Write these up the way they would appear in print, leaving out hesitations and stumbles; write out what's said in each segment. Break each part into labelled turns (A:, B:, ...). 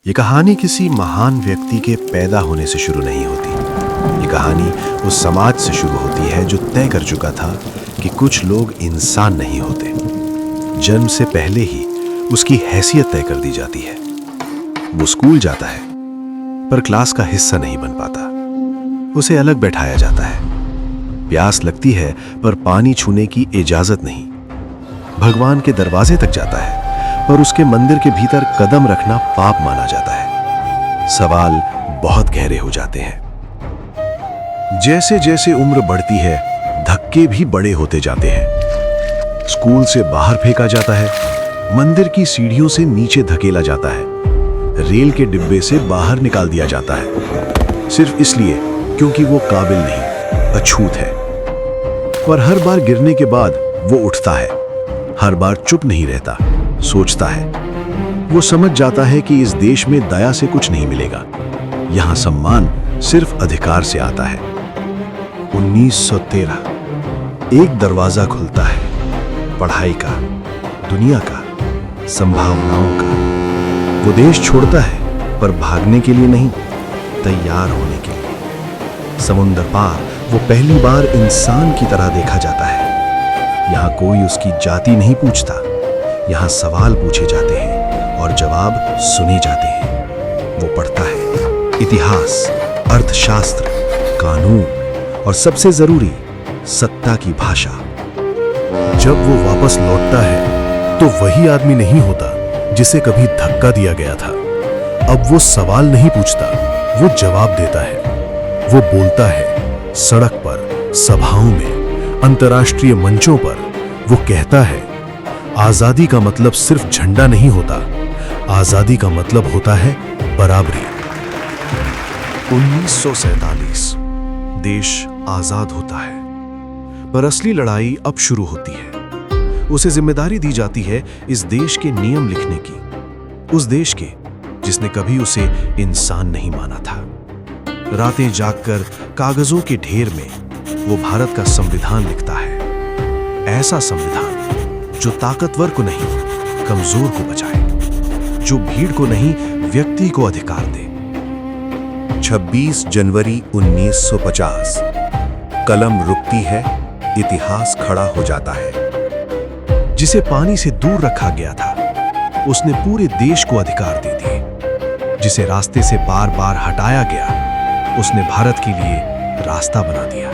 A: ये कहानी किसी महान व्यक्ति के पैदा होने से शुरू नहीं होती। ये कहानी उस समाज से शुरू होती है जो तय कर चुका था कि कुछ लोग इंसान नहीं होते। जन्म से पहले ही उसकी हैसियत तय कर दी जाती है। वो स्कूल जाता है पर क्लास का हिस्सा नहीं बन पाता। उसे अलग बैठाया जाता है। प्यास लगती है पर पानी छूने की इजाजत नहीं। भगवान के दरवाजे तक जाता है पर उसके मंदिर के भीतर कदम रखना पाप माना जाता है। सवाल बहुत गहरे हो जाते हैं। जैसे जैसे उम्र बढ़ती है, धक्के भी बड़े होते जाते हैं। स्कूल से बाहर फेंका जाता है, मंदिर की सीढ़ियों से नीचे धकेला जाता है, रेल के डिब्बे से बाहर निकाल दिया जाता है, सिर्फ इसलिए क्योंकि वो काबिल नहीं, अछूत है। पर हर बार गिरने के बाद वो उठता है। हर बार चुप नहीं रहता, सोचता है। वो समझ जाता है कि इस देश में दया से कुछ नहीं मिलेगा। यहां सम्मान सिर्फ अधिकार से आता है। 1913 एक दरवाजा खुलता है, पढ़ाई का, दुनिया का, संभावनाओं का। वो देश छोड़ता है पर भागने के लिए नहीं, तैयार होने के लिए। समुंदर पार वो पहली बार इंसान की तरह देखा जाता है। यहां कोई उसकी जाति नहीं पूछता। यहां सवाल पूछे जाते हैं और जवाब सुने जाते हैं। वो पढ़ता है इतिहास, अर्थशास्त्र, कानून और सबसे जरूरी सत्ता की भाषा। जब वो वापस लौटता है तो वही आदमी नहीं होता जिसे कभी धक्का दिया गया था। अब वो सवाल नहीं पूछता, वो जवाब देता है। वो बोलता है सड़क पर, सभाओं में, अंतर्राष्ट्रीय मंचों पर। वो कहता है आजादी का मतलब सिर्फ झंडा नहीं होता, आजादी का मतलब होता है बराबरी। 1947 देश आजाद होता है, पर असली लड़ाई अब शुरू होती है। उसे जिम्मेदारी दी जाती है इस देश के नियम लिखने की, उस देश के जिसने कभी उसे इंसान नहीं माना था। रातें जागकर कागजों के ढेर में वो भारत का संविधान लिखता है। ऐसा संविधान जो ताकतवर को नहीं, कमजोर को बचाए, जो भीड़ को नहीं, व्यक्ति को अधिकार दे। 26 जनवरी 1950 कलम रुकती है, इतिहास खड़ा हो जाता है। जिसे पानी से दूर रखा गया था, उसने पूरे देश को अधिकार दे दिए। जिसे रास्ते से बार बार हटाया गया, उसने भारत के लिए रास्ता बना दिया।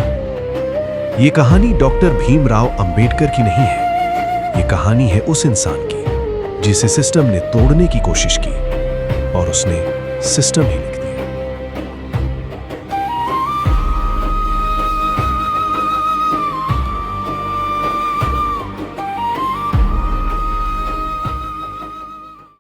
A: ये कहानी डॉक्टर भीमराव अंबेडकर की नहीं है। ये कहानी है उस इंसान की जिसे सिस्टम ने तोड़ने की कोशिश की और उसने सिस्टम ही लिख दिया।